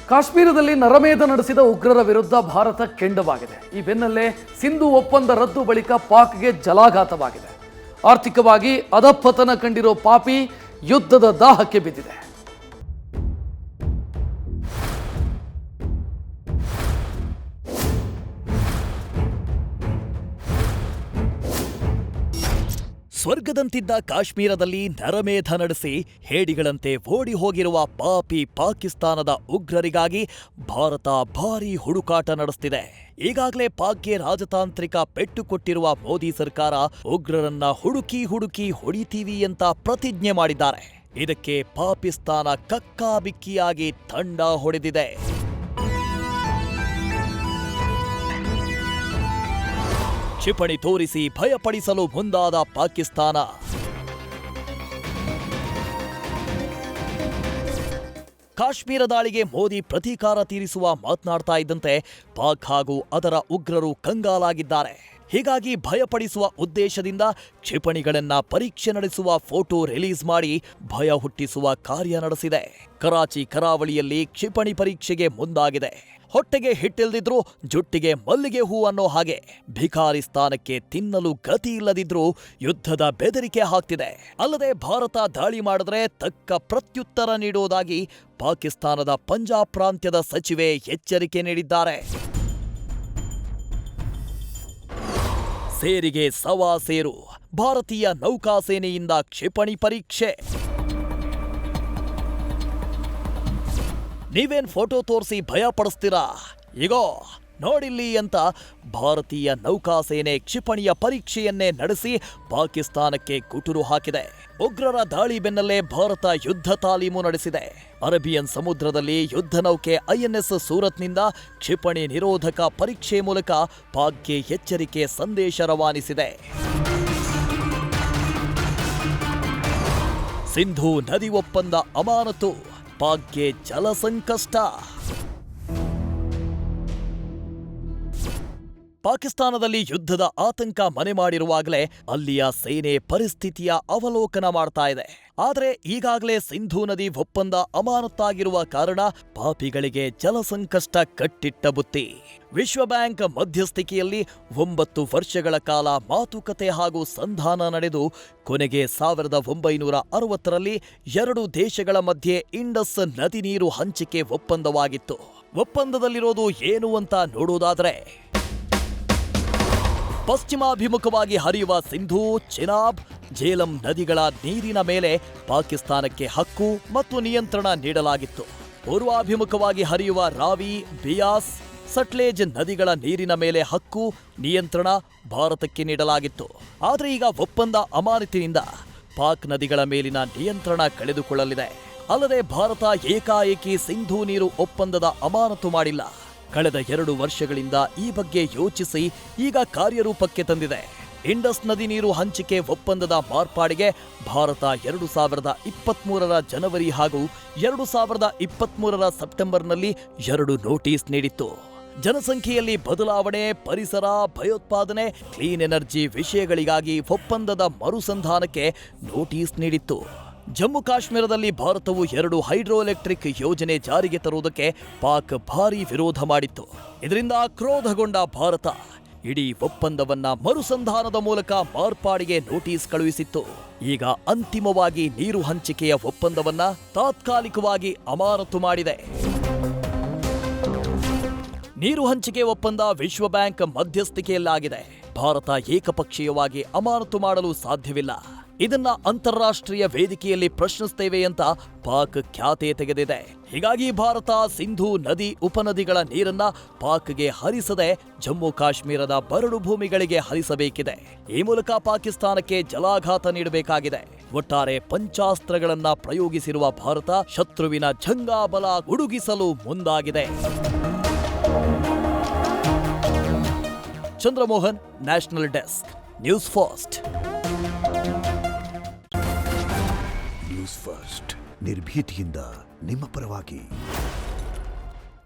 ಕಾಶ್ಮೀರದಲ್ಲಿ ನರಮೇಧ ನಡೆಸಿದ ಉಗ್ರರ ವಿರುದ್ಧ ಭಾರತ ಕೆಂಡವಾಗಿದೆ. ಈ ಬೆನ್ನಲ್ಲೇ ಸಿಂಧು ಒಪ್ಪಂದ ರದ್ದು ಬಳಿಕ ಪಾಕ್ಗೆ ಜಲಾಘಾತವಾಗಿದೆ. ಆರ್ಥಿಕವಾಗಿ ಅಧಪತನ ಕಂಡಿರೋ ಪಾಪಿ ಯುದ್ಧದ ದಾಹಕ್ಕೆ ಬಿದ್ದಿದೆ. ಸ್ವರ್ಗದಂತಿದ್ದ ಕಾಶ್ಮೀರದಲ್ಲಿ ನರಮೇಧ ನಡೆಸಿ ಹೇಡಿಗಳಂತೆ ಓಡಿ ಹೋಗಿರುವ ಪಾಪಿ ಪಾಕಿಸ್ತಾನದ ಉಗ್ರರಿಗಾಗಿ ಭಾರತ ಭಾರೀ ಹುಡುಕಾಟ ನಡೆಸುತ್ತಿದೆ. ಈಗಾಗಲೇ ಪಾಕ್ಗೆ ರಾಜತಾಂತ್ರಿಕ ಪೆಟ್ಟು ಕೊಟ್ಟಿರುವ ಮೋದಿ ಸರ್ಕಾರ ಉಗ್ರರನ್ನ ಹುಡುಕಿ ಹೊಡಿತೀವಿ ಅಂತ ಪ್ರತಿಜ್ಞೆ ಮಾಡಿದ್ದಾರೆ. ಇದಕ್ಕೆ ಪಾಕಿಸ್ತಾನ ಕಕ್ಕಾಬಿಕ್ಕಿಯಾಗಿ ತಂಡ ಹೊಡೆದಿದೆ. ಕ್ಷಿಪಣಿ ತೋರಿಸಿ ಭಯಪಡಿಸಲು ಮುಂದಾದ ಪಾಕಿಸ್ತಾನ. ಕಾಶ್ಮೀರ ದಾಳಿಗೆ ಮೋದಿ ಪ್ರತೀಕಾರ ತೀರಿಸುವ ಮಾತನಾಡ್ತಾ ಇದ್ದಂತೆ ಪಾಕ್ ಹಾಗೂ ಅದರ ಉಗ್ರರು ಕಂಗಾಲಾಗಿದ್ದಾರೆ. ಹೀಗಾಗಿ ಭಯಪಡಿಸುವ ಉದ್ದೇಶದಿಂದ ಕ್ಷಿಪಣಿಗಳನ್ನ ಪರೀಕ್ಷೆ ನಡೆಸುವ ಫೋಟೋ ರಿಲೀಸ್ ಮಾಡಿ ಭಯ ಹುಟ್ಟಿಸುವ ಕಾರ್ಯ ನಡೆಸಿದೆ. ಕರಾಚಿ ಕರಾವಳಿಯಲ್ಲಿ ಕ್ಷಿಪಣಿ ಪರೀಕ್ಷೆಗೆ ಮುಂದಾಗಿದೆ. ಹೊಟ್ಟೆಗೆ ಹಿಟ್ಟಿಲ್ದಿದ್ರು ಜುಟ್ಟಿಗೆ ಮಲ್ಲಿಗೆ ಹೂ ಅನ್ನೋ ಹಾಗೆ ಭಿಕಾರಿಸ್ತಾನಕ್ಕೆ ತಿನ್ನಲು ಗತಿ ಇಲ್ಲದಿದ್ರೂ ಯುದ್ಧದ ಬೆದರಿಕೆ ಹಾಕ್ತಿದೆ. ಅಲ್ಲದೆ ಭಾರತ ದಾಳಿ ಮಾಡಿದ್ರೆ ತಕ್ಕ ಪ್ರತ್ಯುತ್ತರ ನೀಡುವುದಾಗಿ ಪಾಕಿಸ್ತಾನದ ಪಂಜಾಬ್ ಪ್ರಾಂತ್ಯದ ಸಚಿವೆ ಎಚ್ಚರಿಕೆ ನೀಡಿದ್ದಾರೆ. ಸೇರಿಗೆ ಸವಾ ಸೇರು, ಭಾರತೀಯ ನೌಕಾಸೇನೆಯಿಂದ ಕ್ಷಿಪಣಿ ಪರೀಕ್ಷೆ. ನೀವೇನ್ ಫೋಟೋ ತೋರಿಸಿ ಭಯ ಪಡಿಸ್ತೀರಾ? ಈಗೋ ನೋಡಿಲ್ಲಿ ಅಂತ ಭಾರತೀಯ ನೌಕಾಸೇನೆ ಕ್ಷಿಪಣಿಯ ಪರೀಕ್ಷೆಯನ್ನೇ ನಡೆಸಿ ಪಾಕಿಸ್ತಾನಕ್ಕೆ ಕುಟುರು ಹಾಕಿದೆ. ಉಗ್ರರ ದಾಳಿ ಬೆನ್ನಲ್ಲೇ ಭಾರತ ಯುದ್ಧ ತಾಲೀಮು ನಡೆಸಿದೆ. ಅರೇಬಿಯನ್ ಸಮುದ್ರದಲ್ಲಿ ಯುದ್ಧ ನೌಕೆ ಐಎನ್ಎಸ್ ಸೂರತ್ನಿಂದ ಕ್ಷಿಪಣಿ ನಿರೋಧಕ ಪರೀಕ್ಷೆ ಮೂಲಕ ಪಾಕ್ಗೆ ಎಚ್ಚರಿಕೆ ಸಂದೇಶ ರವಾನಿಸಿದೆ. ಸಿಂಧೂ ನದಿ ಒಪ್ಪಂದ ಅಮಾನತು, ಪಾಕ್ಗೆ ಜಲ ಸಂಕಷ್ಟ. ಪಾಕಿಸ್ತಾನದಲ್ಲಿ ಯುದ್ಧದ ಆತಂಕ ಮನೆ ಮಾಡಿರುವಾಗಲೇ ಅಲ್ಲಿಯ ಸೇನೆ ಪರಿಸ್ಥಿತಿಯ ಅವಲೋಕನ ಮಾಡ್ತಾ ಇದೆ. ಆದರೆ ಈಗಾಗಲೇ ಸಿಂಧೂ ನದಿ ಒಪ್ಪಂದ ಅಮಾನತ್ತಾಗಿರುವ ಕಾರಣ ಪಾಪಿಗಳಿಗೆ ಜಲ ಸಂಕಷ್ಟ ಕಟ್ಟಿಟ್ಟ ಬುತ್ತಿ. ವಿಶ್ವ ಬ್ಯಾಂಕ್ ಮಧ್ಯಸ್ಥಿಕೆಯಲ್ಲಿ 9 ವರ್ಷಗಳ ಕಾಲ ಮಾತುಕತೆ ಹಾಗೂ ಸಂಧಾನ ನಡೆದು ಕೊನೆಗೆ 1960ರಲ್ಲಿ 2 ದೇಶಗಳ ಮಧ್ಯೆ ಇಂಡಸ್ ನದಿ ನೀರು ಹಂಚಿಕೆ ಒಪ್ಪಂದವಾಗಿತ್ತು. ಒಪ್ಪಂದದಲ್ಲಿರೋದು ಏನು ಅಂತ ನೋಡುವುದಾದರೆ, ಪಶ್ಚಿಮಾಭಿಮುಖವಾಗಿ ಹರಿಯುವ ಸಿಂಧೂ, ಚಿನಾಬ್, ಝೇಲಂ ನದಿಗಳ ನೀರಿನ ಮೇಲೆ ಪಾಕಿಸ್ತಾನಕ್ಕೆ ಹಕ್ಕು ಮತ್ತು ನಿಯಂತ್ರಣ ನೀಡಲಾಗಿತ್ತು. ಪೂರ್ವಾಭಿಮುಖವಾಗಿ ಹರಿಯುವ ರಾವಿ, ಬಿಯಾಸ್, ಸಟ್ಲೇಜ್ ನದಿಗಳ ನೀರಿನ ಮೇಲೆ ಹಕ್ಕು, ನಿಯಂತ್ರಣ ಭಾರತಕ್ಕೆ ನೀಡಲಾಗಿತ್ತು. ಆದರೆ ಈಗ ಒಪ್ಪಂದ ಅಮಾನತಿನಿಂದ ಪಾಕ್ ನದಿಗಳ ಮೇಲಿನ ನಿಯಂತ್ರಣ ಕಳೆದುಕೊಳ್ಳಲಿದೆ. ಅಲ್ಲದೆ ಭಾರತ ಏಕಾಏಕಿ ಸಿಂಧೂ ನೀರು ಒಪ್ಪಂದದ ಅಮಾನತು ಮಾಡಿಲ್ಲ. ಕಳೆದ 2 ವರ್ಷಗಳಿಂದ ಈ ಬಗ್ಗೆ ಯೋಚಿಸಿ ಈಗ ಕಾರ್ಯರೂಪಕ್ಕೆ ತಂದಿದೆ. ಇಂಡಸ್ ನದಿ ನೀರು ಹಂಚಿಕೆ ಒಪ್ಪಂದದ ಮಾರ್ಪಾಡಿಗೆ ಭಾರತ 2023ರ ಜನವರಿ ಹಾಗೂ 2023ರ ಸೆಪ್ಟೆಂಬರ್ನಲ್ಲಿ 2 ನೋಟಿಸ್ ನೀಡಿತ್ತು. ಜನಸಂಖ್ಯೆಯಲ್ಲಿ ಬದಲಾವಣೆ, ಪರಿಸರ, ಭಯೋತ್ಪಾದನೆ, ಕ್ಲೀನ್ ಎನರ್ಜಿ ವಿಷಯಗಳಿಗಾಗಿ ಒಪ್ಪಂದದ ಮರುಸಂಧಾನಕ್ಕೆ ನೋಟಿಸ್ ನೀಡಿತ್ತು. ಜಮ್ಮು ಕಾಶ್ಮೀರದಲ್ಲಿ ಭಾರತವು 2 ಹೈಡ್ರೋ ಎಲೆಕ್ಟ್ರಿಕ್ ಯೋಜನೆ ಜಾರಿಗೆ ತರುವುದಕ್ಕೆ ಪಾಕ್ ಭಾರೀ ವಿರೋಧ ಮಾಡಿತ್ತು. ಇದರಿಂದ ಕ್ರೋಧಗೊಂಡ ಭಾರತ ಇಡೀ ಒಪ್ಪಂದವನ್ನ ಮರುಸಂಧಾನದ ಮೂಲಕ ಮಾರ್ಪಾಡಿಗೆ ನೋಟಿಸ್ ಕಳುಹಿಸಿತ್ತು. ಈಗ ಅಂತಿಮವಾಗಿ ನೀರು ಹಂಚಿಕೆಯ ಒಪ್ಪಂದವನ್ನ ತಾತ್ಕಾಲಿಕವಾಗಿ ಅಮಾನತು ಮಾಡಿದೆ. ನೀರು ಹಂಚಿಕೆ ಒಪ್ಪಂದ ವಿಶ್ವ ಬ್ಯಾಂಕ್ ಮಧ್ಯಸ್ಥಿಕೆಯಲ್ಲಾಗಿದೆ. ಭಾರತ ಏಕಪಕ್ಷೀಯವಾಗಿ ಅಮಾನತು ಮಾಡಲು ಸಾಧ್ಯವಿಲ್ಲ. ಇದನ್ನ ಅಂತಾರಾಷ್ಟ್ರೀಯ ವೇದಿಕೆಯಲ್ಲಿ ಪ್ರಶ್ನಿಸುತ್ತೇವೆ ಅಂತ ಪಾಕ್ ಖ್ಯಾತೆ ತೆಗೆದಿದೆ. ಹೀಗಾಗಿ ಭಾರತ ಸಿಂಧೂ ನದಿ ಉಪನದಿಗಳ ನೀರನ್ನ ಪಾಕ್ಗೆ ಹರಿಸದೆ ಜಮ್ಮು ಕಾಶ್ಮೀರದ ಬರಡು ಭೂಮಿಗಳಿಗೆ ಹರಿಸಬೇಕಿದೆ. ಈ ಮೂಲಕ ಪಾಕಿಸ್ತಾನಕ್ಕೆ ಜಲಾಘಾತ ನೀಡಬೇಕಾಗಿದೆ. ಒಟ್ಟಾರೆ ಪಂಚಾಸ್ತ್ರಗಳನ್ನ ಪ್ರಯೋಗಿಸಿರುವ ಭಾರತ ಶತ್ರುವಿನ ಜಂಗಾಬಲ ಗುಡುಗಿಸಲು ಮುಂದಾಗಿದೆ. Chandramohan, national desk, news first. News first ನಿರ್ಭೀತಿಯಿಂದ ನಿಮ್ಮ ಪರವಾಗಿ.